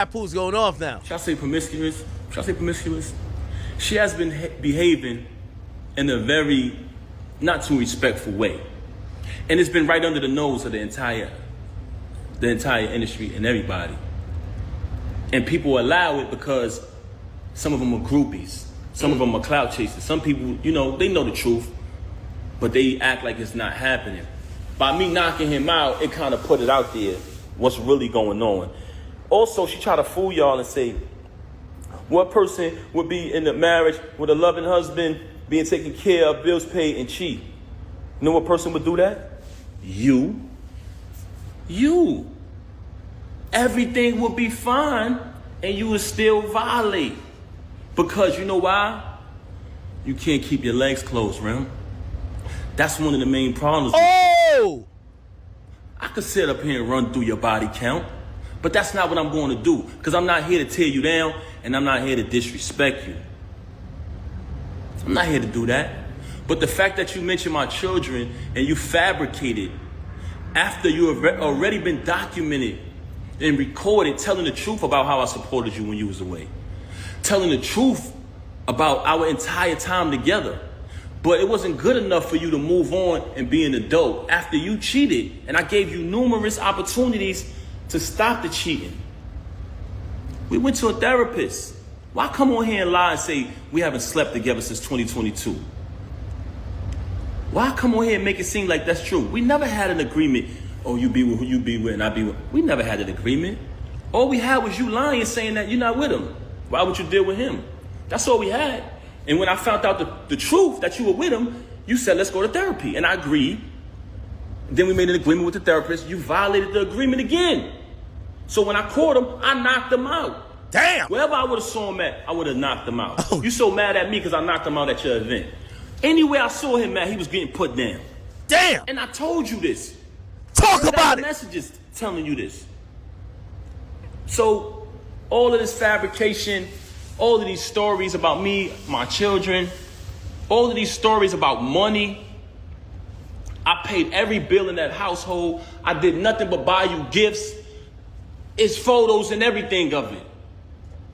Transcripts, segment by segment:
Papoose going off now. Should I say promiscuous? Should I say promiscuous? She has been behaving in a very not too respectful way. And it's been right under the nose of the entire industry and everybody. And people allow it because some of them are groupies. Some of them are clout chasers. Some people, you know, they know the truth, but they act like it's not happening. By me knocking him out, it kind of put it out there, what's really going on. Also, she tried to fool y'all and say, what person would be in a marriage with a loving husband, being taken care of, bills paid, and cheat? You know what person would do that? You. You. Everything would be fine, and you would still violate. Because you know why? You can't keep your legs closed, Rem. That's one of the main problems. Oh! I could sit up here and run through your body count. But that's not what I'm going to do, because I'm not here to tear you down, and I'm not here to disrespect you. I'm not here to do that. But the fact that you mentioned my children and you fabricated after you have already been documented and recorded telling the truth about how I supported you when you was away. Telling the truth about our entire time together. But it wasn't good enough for you to move on and be an adult after you cheated. And I gave you numerous opportunities to stop the cheating. We went to a therapist. Why come on here and lie and say we haven't slept together since 2022? Why come on here and make it seem like that's true? We never had an agreement. Oh, you be with who you be with and I be with. We never had an agreement. All we had was you lying, saying that you're not with him. Why would you deal with him? That's all we had. And when I found out the truth that you were with him, you said, let's go to therapy. And I agreed. Then we made an agreement with the therapist. You violated the agreement again. So when I caught him, I knocked him out. Damn! Wherever I would have saw him at, I would have knocked him out. Oh. You so mad at me because I knocked him out at your event. Anywhere I saw him at, he was getting put down. Damn! And I told you this. Talk about it! Messages telling you this. So all of this fabrication, all of these stories about me, my children, all of these stories about money. I paid every bill in that household. I did nothing but buy you gifts. It's photos and everything of it.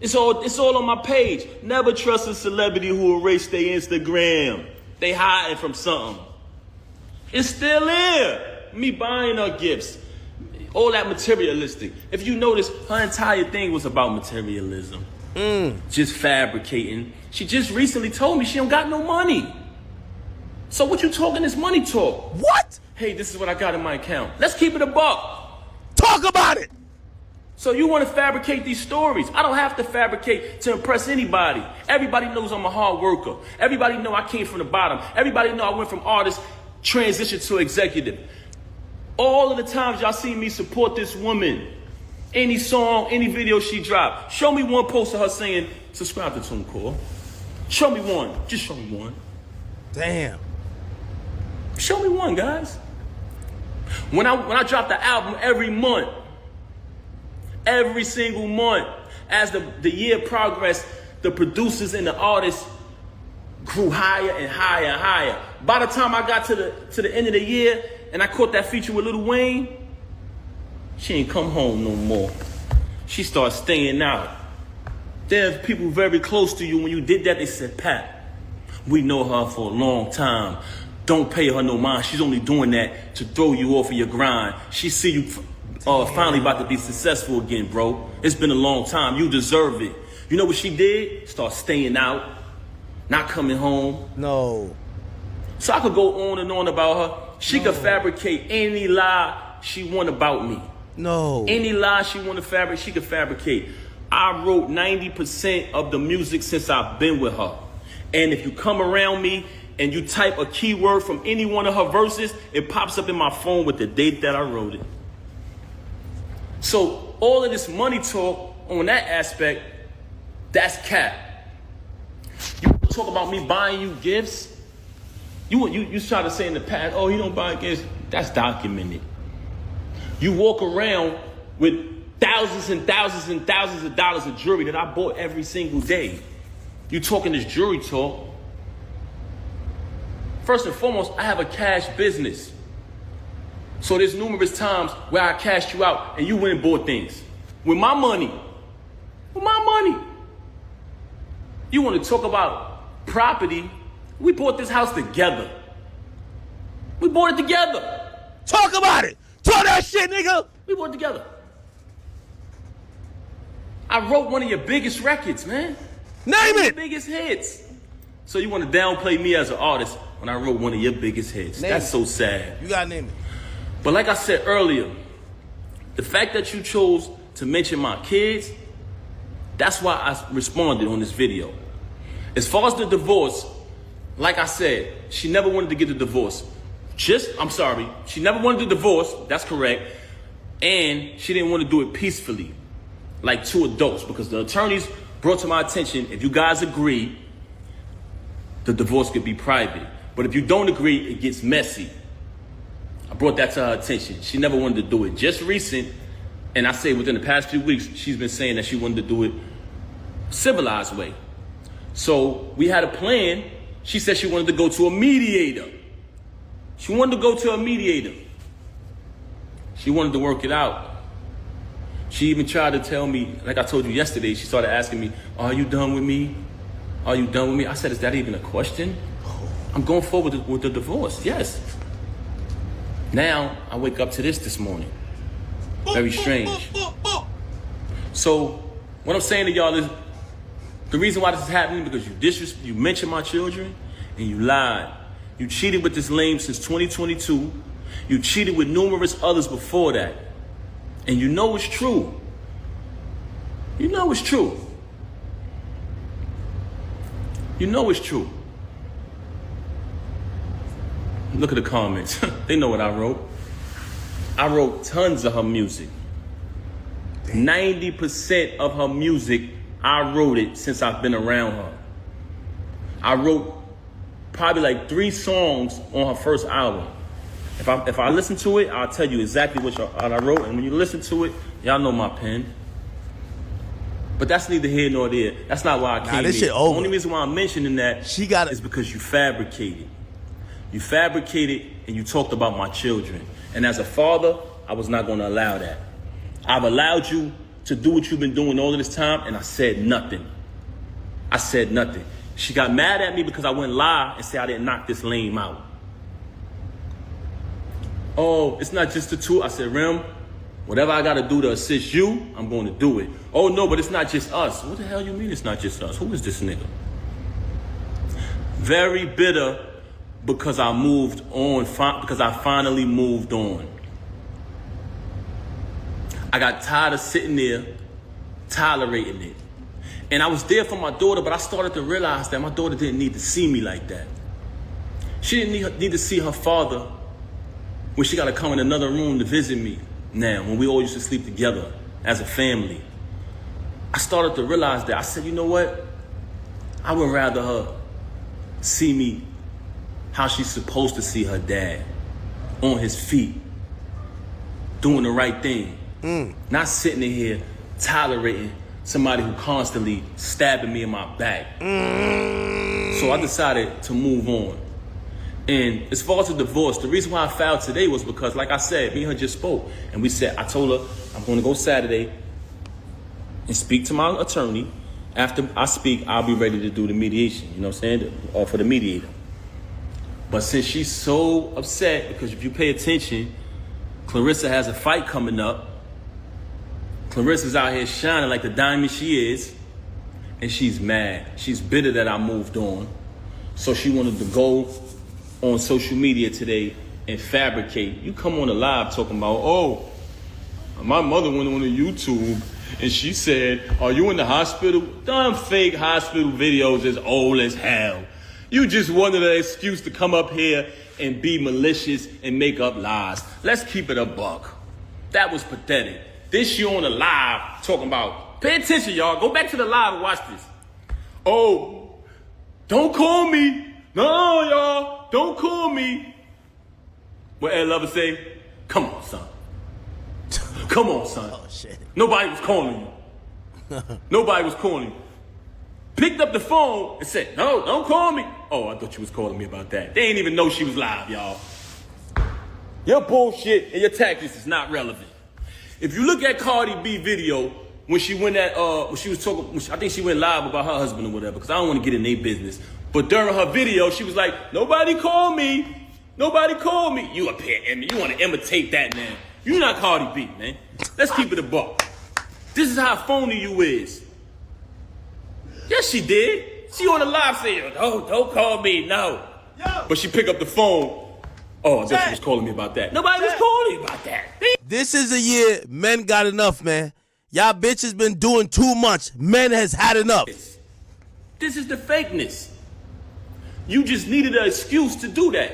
It's all on my page. Never trust a celebrity who erased their Instagram. They hiding from something. It's still there. Me buying her gifts. All that materialistic. If you notice, her entire thing was about materialism. Just fabricating. She just recently told me she don't got no money. So what you talking this money talk? What? Hey, this is what I got in my account. Let's keep it a buck. Talk about it! So you want to fabricate these stories. I don't have to fabricate to impress anybody. Everybody knows I'm a hard worker. Everybody know I came from the bottom. Everybody know I went from artist, transition to executive. All of the times y'all see me support this woman, any song, any video she dropped, show me one post of her saying, subscribe to TuneCore. Show me one. Just show me one. Damn. Show me one, guys. When I drop the album every month, every single month, as the year progressed, the producers and the artists grew higher and higher and higher. By the time I got to the end of the year and I caught that feature with Lil Wayne, she ain't come home no more. She started staying out. There's people very close to you. When you did that, they said, Pat, we know her for a long time. Don't pay her no mind. She's only doing that to throw you off of your grind. She see you finally about to be successful again, bro. It's been a long time. You deserve it. You know what she did? Start staying out, not coming home. No. So I could go on and on about her. She could fabricate any lie she want about me. No. Any lie she want to fabricate, she could fabricate. I wrote 90% of the music since I've been with her. And if you come around me and you type a keyword from any one of her verses, it pops up in my phone with the date that I wrote it. So all of this money talk on that aspect, that's cap. You talk about me buying you gifts. You try to say in the past, oh, he don't buy gifts. That's documented. You walk around with thousands and thousands and thousands of dollars of jewelry that I bought every single day. You talking this jewelry talk. First and foremost, I have a cash business. So there's numerous times where I cashed you out and you went and bought things with my money. You want to talk about property? We bought this house together. We bought it together. Talk about it. Talk that shit, nigga. We bought it together. I wrote one of your biggest records, man. Name it. Biggest hits. So you want to downplay me as an artist when I wrote one of your biggest hits? Name That's it. so sad. You gotta name it. But like I said earlier, the fact that you chose to mention my kids, that's why I responded on this video. As far as the divorce, like I said, she never wanted to get the divorce. She never wanted the divorce, that's correct. And she didn't want to do it peacefully, like two adults, because the attorneys brought to my attention, if you guys agree, the divorce could be private. But if you don't agree, it gets messy. I brought that to her attention. She never wanted to do it. Just recent, and I say within the past few weeks, she's been saying that she wanted to do it civilized way. So we had a plan. She said she wanted to go to a mediator. She wanted to go to a mediator. She wanted to work it out. She even tried to tell me, like I told you yesterday, she started asking me, are you done with me? Are you done with me? I said, is that even a question? I'm going forward with the divorce, yes. Now, I wake up to this morning. Very strange. So, what I'm saying to y'all is, the reason why this is happening because you mentioned my children and you lied. You cheated with this lame since 2022. You cheated with numerous others before that. And you know it's true. You know it's true. You know it's true. Look at the comments. They know what I wrote. I wrote tons of her music. 90% of her music, I wrote it since I've been around her. I wrote probably like 3 songs on her first album. If I listen to it, I'll tell you exactly what I wrote. And when you listen to it, y'all know my pen. But that's neither here nor there. That's not why I came this here. shit over. The only reason why I'm mentioning that is because you fabricated. You fabricated and you talked about my children. And as a father, I was not going to allow that. I've allowed you to do what you've been doing all of this time, and I said nothing. I said nothing. She got mad at me because I went live and said I didn't knock this lame out. Oh, it's not just the two. I said, Rem, whatever I got to do to assist you, I'm going to do it. Oh, no, but it's not just us. What the hell you mean it's not just us? Who is this nigga? Very bitter because I moved on, because I finally moved on. I got tired of sitting there tolerating it. And I was there for my daughter, but I started to realize that my daughter didn't need to see me like that. She didn't need to see her father when she got to come in another room to visit me now, when we all used to sleep together as a family. I started to realize that. I said, you know what? I would rather her see me how she's supposed to see her dad, on his feet, doing the right thing. Not sitting in here tolerating somebody who constantly stabbing me in my back. So I decided to move on. And as far as the divorce, the reason why I filed today was because, like I said, me and her just spoke. And I told her, I'm going to go Saturday and speak to my attorney. After I speak, I'll be ready to do the mediation, you know what I'm saying? Or for the mediator. But since she's so upset, because if you pay attention, Clarissa has a fight coming up. Clarissa's out here shining like the diamond she is. And she's mad. She's bitter that I moved on. So she wanted to go on social media today and fabricate. You come on the live talking about, oh, my mother went on the YouTube and she said, are you in the hospital? Dumb fake hospital videos is old as hell. You just wanted an excuse to come up here and be malicious and make up lies. Let's keep it a buck. That was pathetic. This you on the live talking about, pay attention, y'all. Go back to the live and watch this. Oh, don't call me. No, y'all, don't call me. What Ed Lover say? Come on, son. Come on, son. Oh, shit. Nobody was calling you. Nobody was calling you. Picked up the phone and said, no, don't call me. Oh, I thought you was calling me about that. They ain't even know she was live, y'all. Your bullshit and your tactics is not relevant. If you look at Cardi B video, when she went at when she was talking, I think she went live about her husband or whatever, because I don't want to get in their business. But during her video, she was like, nobody call me. Nobody call me. You up here, Emmy. You want to imitate that, man. You not Cardi B, man. Let's keep it a buck. This is how phony you is. Yes, she did. She on the live saying, don't call me, no. But she pick up the phone. Oh, I bet she was calling me about that. Nobody was calling me about that. This is a year men got enough, man. Y'all bitches been doing too much. Men has had enough. This is the fakeness. You just needed an excuse to do that.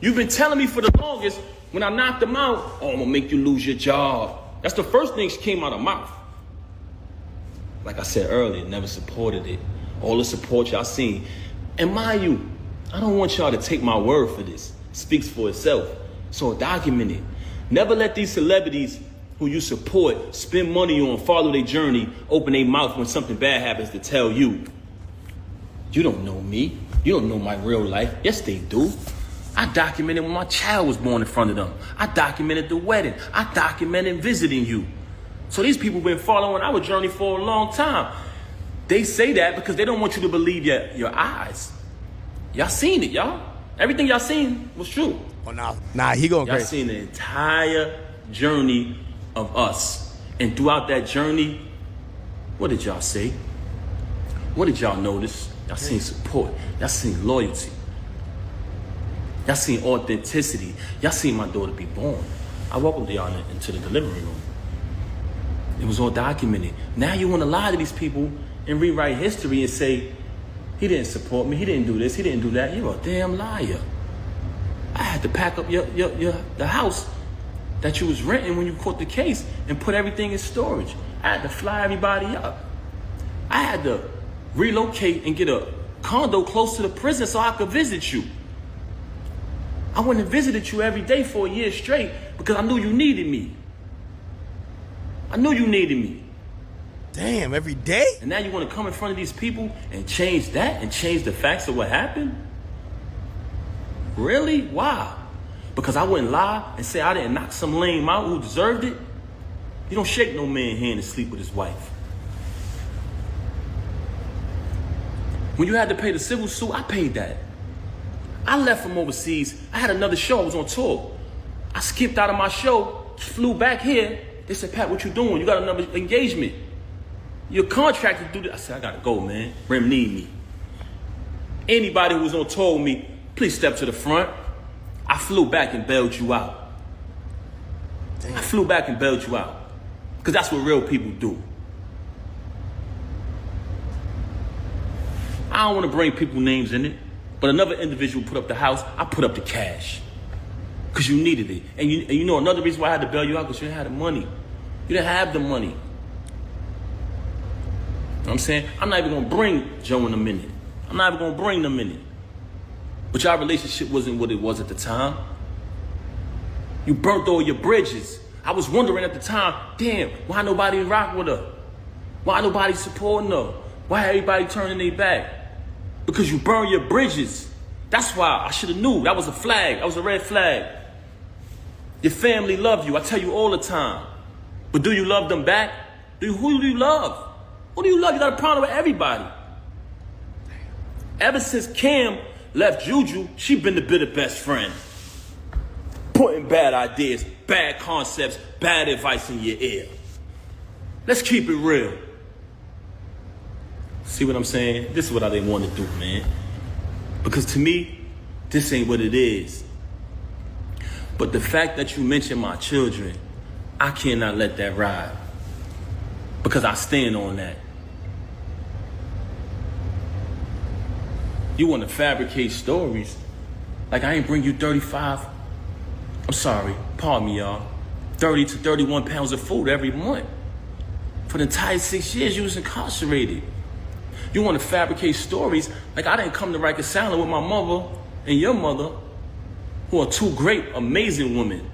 You've been telling me for the longest, when I knocked them out, oh, I'm gonna make you lose your job. That's the first thing that came out of mouth. Like I said earlier, never supported it. All the support y'all seen. And mind you, I don't want y'all to take my word for this. It speaks for itself. So document it. Never let these celebrities who you support spend money on, follow their journey, open their mouth when something bad happens to tell you. You don't know me. You don't know my real life. Yes, they do. I documented when my child was born in front of them. I documented the wedding. I documented visiting you. So these people been following our journey for a long time. They say that because they don't want you to believe your eyes. Y'all seen it, y'all. Everything y'all seen was true. Oh, nah, he going y'all crazy. Y'all seen the entire journey of us. And throughout that journey, what did y'all say? What did y'all notice? Y'all seen support. Y'all seen loyalty. Y'all seen authenticity. Y'all seen my daughter be born. I welcomed y'all into the delivery room. It was all documented. Now you want to lie to these people and rewrite history and say, he didn't support me, he didn't do this, he didn't do that. You're a damn liar. I had to pack up the house that you was renting when you caught the case and put everything in storage. I had to fly everybody up. I had to relocate and get a condo close to the prison so I could visit you. I went and visited you every day for a year straight because I knew you needed me. I knew you needed me. Damn, every day? And now you want to come in front of these people and change that and change the facts of what happened? Really? Why? Because I wouldn't lie and say I didn't knock some lame out who deserved it? You don't shake no man's hand and sleep with his wife. When you had to pay the civil suit, I paid that. I left from overseas. I had another show. I was on tour. I skipped out of my show, flew back here. They said, Pat, what you doing? You got another engagement. You're contracted to do this. I said, I gotta go, man. Rem need me. Anybody who was on tour with me, please step to the front. I flew back and bailed you out. Damn. I flew back and bailed you out. Because that's what real people do. I don't want to bring people names in it, but another individual put up the house, I put up the cash. Because you needed it. And you know another reason why I had to bail you out, because you didn't have the money. You didn't have the money. You know what I'm saying? I'm not even going to bring Joe in a minute. I'm not even going to bring them in it. But your relationship wasn't what it was at the time. You burnt all your bridges. I was wondering at the time, damn, why nobody rock with her? Why nobody supporting her? Why everybody turning their back? Because you burned your bridges. That's why I should have knew. That was a flag. That was a red flag. Your family love you. I tell you all the time. But do you love them back? Who do you love? Who do you love? You got a problem with everybody. Ever since Cam left Juju, she been the bitter best friend. Putting bad ideas, bad concepts, bad advice in your ear. Let's keep it real. See what I'm saying? This is what I didn't want to do, man. Because to me, this ain't what it is. But the fact that you mentioned my children, I cannot let that ride. Because I stand on that. You want to fabricate stories like I ain't bring you 35, I'm sorry, pardon me, y'all, 30 to 31 pounds of food every month. For the entire 6 years you was incarcerated. You want to fabricate stories like I didn't come to Rikers Island with my mother and your mother, who are two great, amazing women.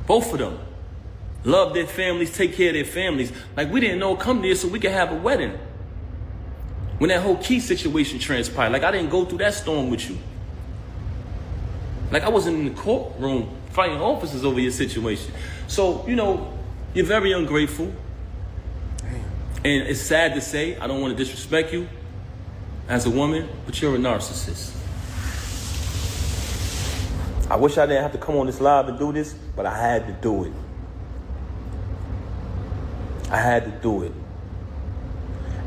Both of them love their families, take care of their families. Like we didn't know come there so we could have a wedding. When that whole key situation transpired, like I didn't go through that storm with you. Like I wasn't in the courtroom fighting officers over your situation. So, you know, you're very ungrateful. And it's sad to say, I don't want to disrespect you as a woman, but you're a narcissist. I wish I didn't have to come on this live and do this, but I had to do it. I had to do it.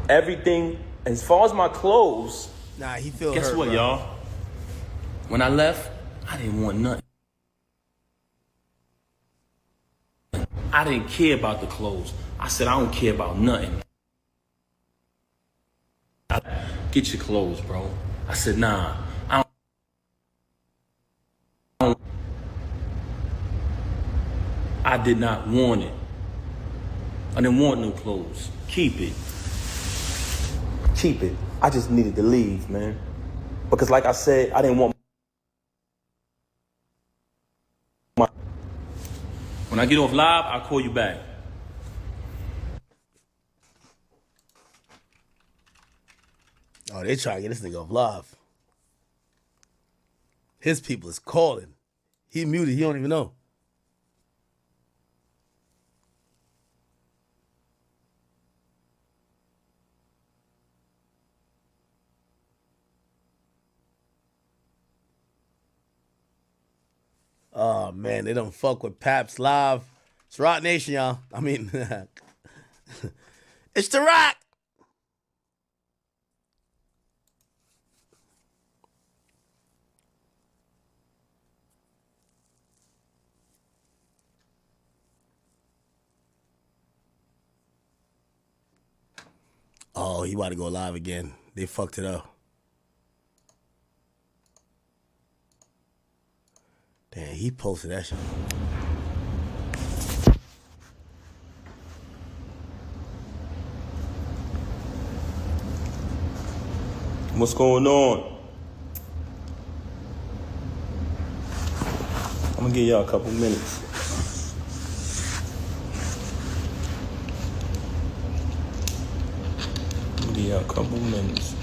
Everything, as far as my clothes, Nah, he feel guess hurt, what, bro. y'all? When I left, I didn't want nothing. I didn't care about the clothes. I said, I don't care about nothing. Get your clothes, bro. I said, nah, I don't. I did not want it. I didn't want no clothes. Keep it. Keep it. I just needed to leave, man. Because like I said, I didn't want my... When I get off live, I'll call you back. Oh, they trying to get this nigga off live. His people is calling. He muted. He don't even know. Oh, man. They don't fuck with Paps Live. It's Rock Nation, y'all. I mean, it's The Rock. Oh, he about to go live again. They fucked it up. Damn, he posted that shit. What's going on? I'm gonna give y'all a couple minutes. A couple minutes.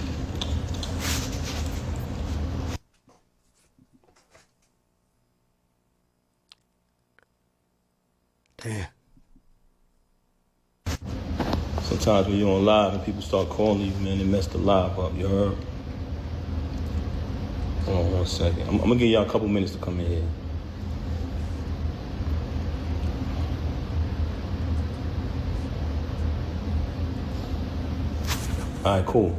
Damn. Sometimes when you're on live and people start calling you, man, they mess the live up. You heard? Hold on 1 second. I'm gonna give y'all a couple minutes to come in here. All right, cool.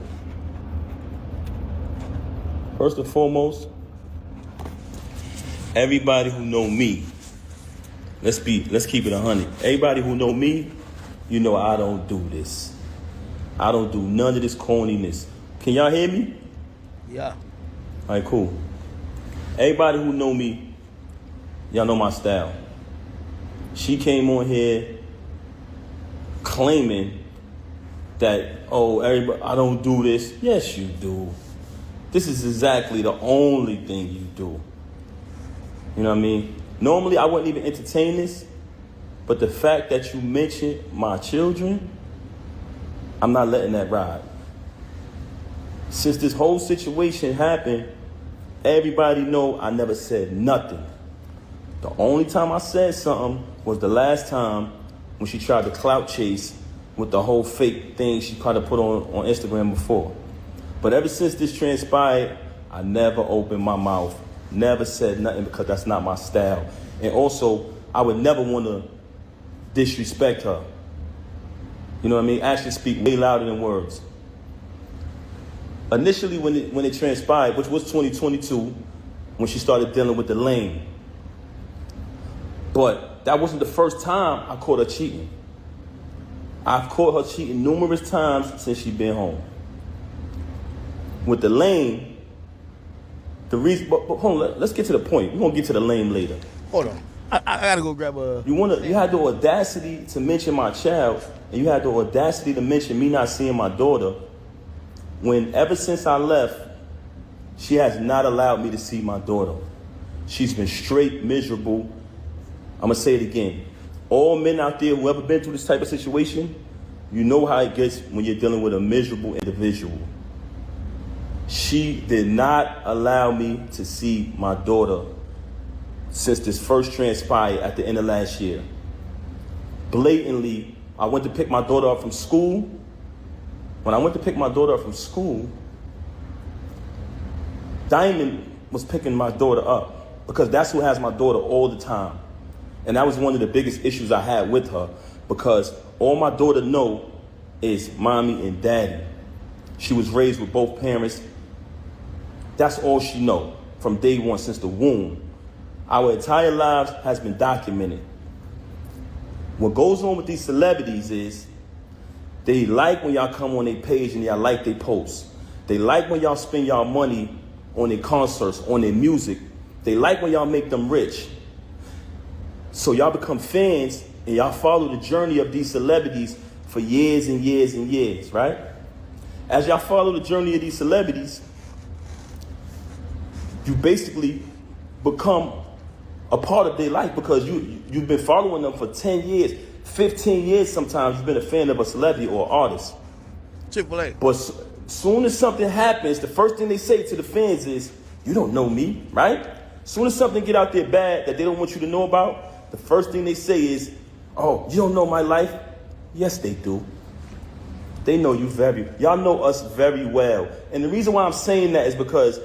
First and foremost, everybody who know me, let's keep it 100. Everybody who know me, you know I don't do this. I don't do none of this corniness. Can y'all hear me? Yeah. All right, cool. Everybody who know me, y'all know my style. She came on here claiming that, oh, everybody, I don't do this. Yes, you do. This is exactly the only thing you do. You know what I mean? Normally, I wouldn't even entertain this, but the fact that you mentioned my children, I'm not letting that ride. Since this whole situation happened, everybody know I never said nothing. The only time I said something was the last time when she tried to clout chase with the whole fake thing she tried to put on Instagram before. But ever since this transpired, I never opened my mouth, never said nothing because that's not my style. And also, I would never want to disrespect her. You know what I mean? Actions speak way louder than words. Initially, when it transpired, which was 2022, when she started dealing with the lane. But that wasn't the first time I caught her cheating. I've caught her cheating numerous times since she's been home. With the lame, the reason, but hold on, let's get to the point. We're gonna get to the lame later. Hold on. I gotta go grab a... You had the audacity to mention my child, and you had the audacity to mention me not seeing my daughter, when ever since I left, she has not allowed me to see my daughter. She's been straight miserable. I'm gonna say it again. All men out there who ever been through this type of situation, you know how it gets when you're dealing with a miserable individual. She did not allow me to see my daughter since this first transpired at the end of last year. Blatantly, I went to pick my daughter up from school, When I went to pick my daughter up from school, Diamond was picking my daughter up because that's who has my daughter all the time. And that was one of the biggest issues I had with her because all my daughter know is mommy and daddy. She was raised with both parents. That's all she know from day one since the womb. Our entire lives has been documented. What goes on with these celebrities is they like when y'all come on their page and y'all like they posts. They like when y'all spend y'all money on their concerts, on their music. They like when y'all make them rich. So y'all become fans and y'all follow the journey of these celebrities for years and years and years, right? As y'all follow the journey of these celebrities, you basically become a part of their life because you've been following them for 10 years, 15 years sometimes. You've been a fan of a celebrity or artist. Chick-fil-A. But soon as something happens, the first thing they say to the fans is, you don't know me, right? Soon as something get out there bad that they don't want you to know about, the first thing they say is, oh, you don't know my life? Yes, they do. They know y'all know us very well. And the reason why I'm saying that is because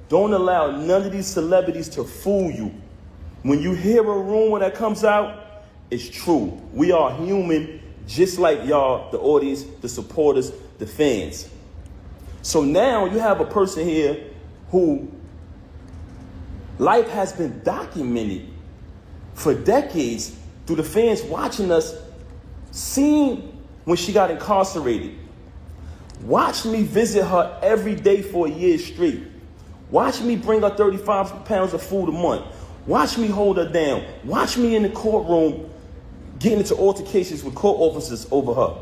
don't allow none of these celebrities to fool you. When you hear a rumor that comes out, it's true. We are human, just like y'all, the audience, the supporters, the fans. So now you have a person here who life has been documented for decades through the fans watching us, seeing when she got incarcerated. Watch me visit her every day for a year straight. Watch me bring her 35 pounds of food a month. Watch me hold her down. Watch me in the courtroom getting into altercations with court officers over her.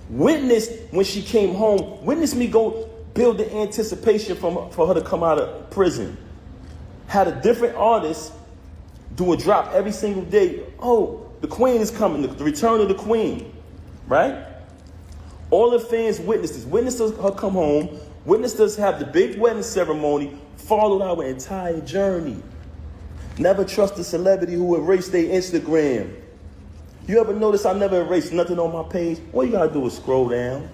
Witness when she came home. Witness me go build the anticipation for her to come out of prison. Had a different artist do a drop every single day. Oh, the queen is coming. The return of the queen. Right? All the fans witnessed this. Witnessed her come home. Witnessed us have the big wedding ceremony. Followed our entire journey. Never trust a celebrity who erased their Instagram. You ever notice I never erased nothing on my page? All you gotta do is scroll down.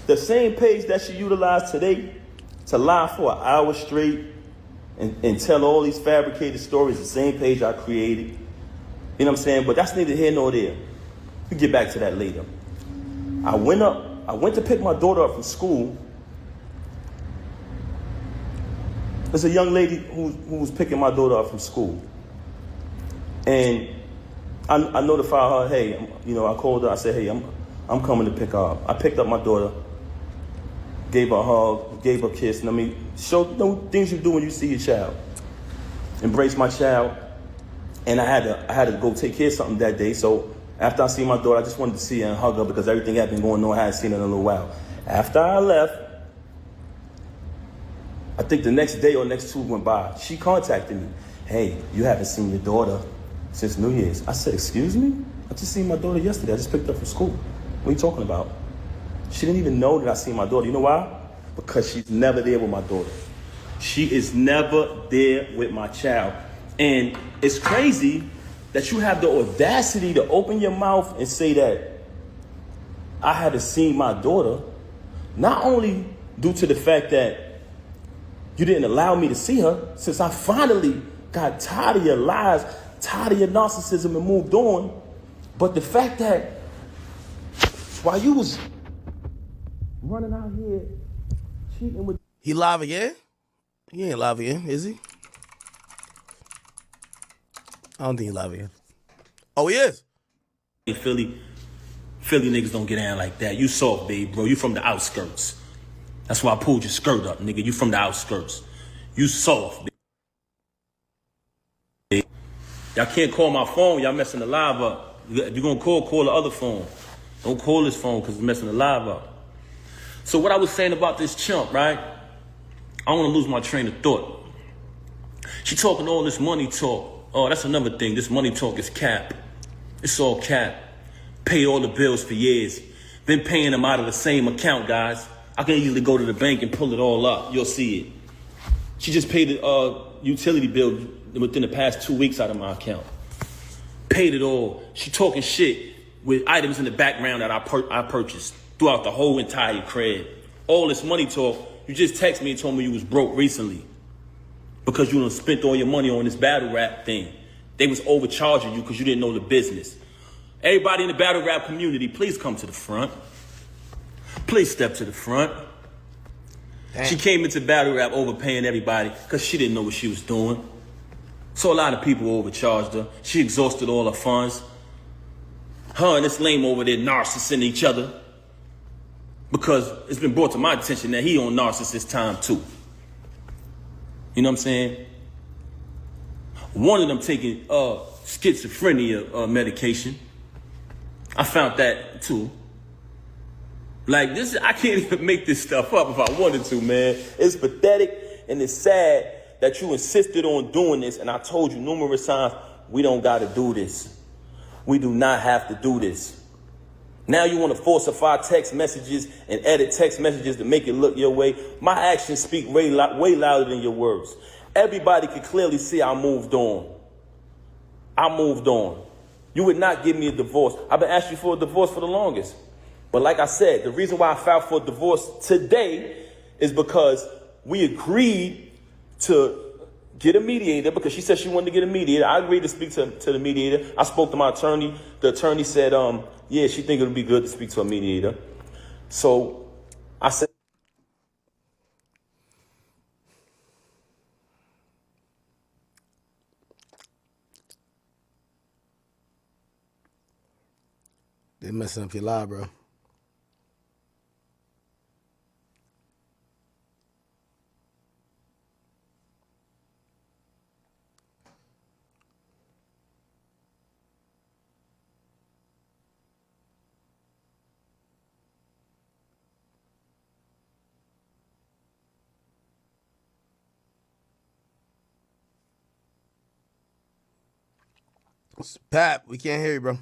The same page that she utilized today to lie for an hour straight and tell all these fabricated stories, the same page I created. You know what I'm saying? But that's neither here nor there. We'll get back to that later. I went to pick my daughter up from school. There's a young lady who was picking my daughter up from school. And I notified her, hey, I called her, I said, hey, I'm coming to pick her up. I picked up my daughter, gave her a hug, gave her a kiss, and show things you do when you see your child. Embrace my child. And I had to go take care of something that day. So after I see my daughter, I just wanted to see her and hug her because everything had been going on. I hadn't seen her in a little while. After I left, I think the next day or next two went by. She contacted me. Hey, you haven't seen your daughter since New Year's. I said, excuse me? I just seen my daughter yesterday. I just picked her from school. What are you talking about? She didn't even know that I seen my daughter. You know why? Because she's never there with my daughter. She is never there with my child. And it's crazy that you have the audacity to open your mouth and say that I haven't seen my daughter, not only due to the fact that you didn't allow me to see her, since I finally got tired of your lies, tired of your narcissism and moved on, but the fact that while you was running out here cheating with... He live again? He ain't live again, is he? I don't think he live again. Oh, he is? Philly niggas don't get down like that. You soft, babe, bro. You from the outskirts. That's why I pulled your skirt up, nigga. You from the outskirts. You soft, babe. Y'all can't call my phone. Y'all messing the live up. If you're gonna call the other phone. Don't call this phone because it's messing the live up. So what I was saying about this chump, right? I don't want to lose my train of thought. She talking all this money talk. Oh, that's another thing. This money talk is cap. It's all cap. Paid all the bills for years. Been paying them out of the same account, guys. I can easily go to the bank and pull it all up. You'll see it. She just paid the utility bill within the past 2 weeks out of my account. Paid it all. She talking shit with items in the background that I purchased. throughout the whole entire crib. All this money talk, you just texted me and told me you was broke recently because you done spent all your money on this battle rap thing. They was overcharging you because you didn't know the business. Everybody in the battle rap community, please come to the front. Please step to the front. Damn. She came into battle rap overpaying everybody because she didn't know what she was doing. So a lot of people overcharged her. She exhausted all her funds. Her and this lame over there narcissisting each other because it's been brought to my attention that he on narcissist time too. You know what I'm saying? One of them taking schizophrenia medication. I found that too. Like this, I can't even make this stuff up if I wanted to, man. It's pathetic and it's sad that you insisted on doing this. And I told you numerous times, we don't got to do this. We do not have to do this. Now you want to falsify text messages and edit text messages to make it look your way. My actions speak way louder than your words. Everybody can clearly see I moved on. I moved on. You would not give me a divorce. I've been asking you for a divorce for the longest. But like I said, the reason why I filed for a divorce today is because we agreed to get a mediator because she said she wanted to get a mediator. I agreed to speak to the mediator. I spoke to my attorney. The attorney said, yeah, she think it would be good to speak to a mediator. So I said, they messing up your live, bro. Pat, we can't hear you, bro.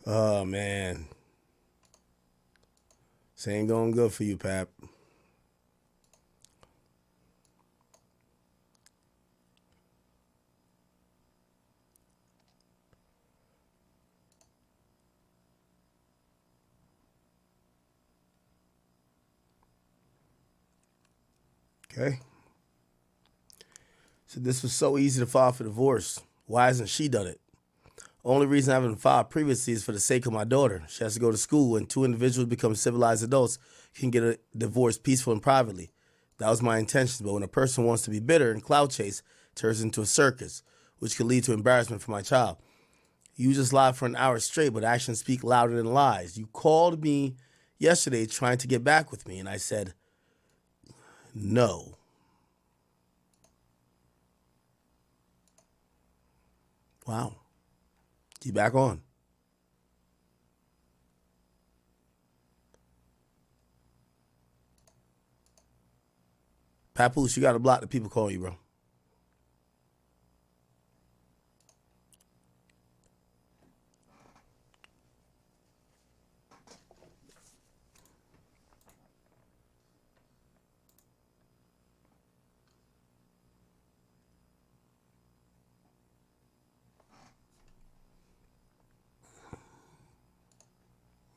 Oh, man. This ain't going good for you, Pap. Okay. So this was so easy to file for divorce. Why hasn't she done it? Only reason I haven't filed previously is for the sake of my daughter. She has to go to school, and two individuals become civilized adults can get a divorce peacefully and privately. That was my intention, but when a person wants to be bitter and clout chase, it turns into a circus, which could lead to embarrassment for my child. You just lied for an hour straight, but actions speak louder than lies. You called me yesterday trying to get back with me, and I said, no. Wow. You back on. Papoose, you got to block the people calling you, bro.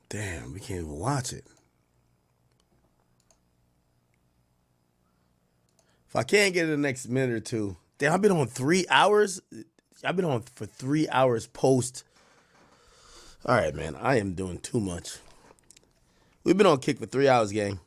Damn, we can't even watch it. If I can't get it in the next minute or two. Damn, I've been on 3 hours. I've been on for 3 hours post. All right, man. I am doing too much. We've been on Kick for 3 hours, gang.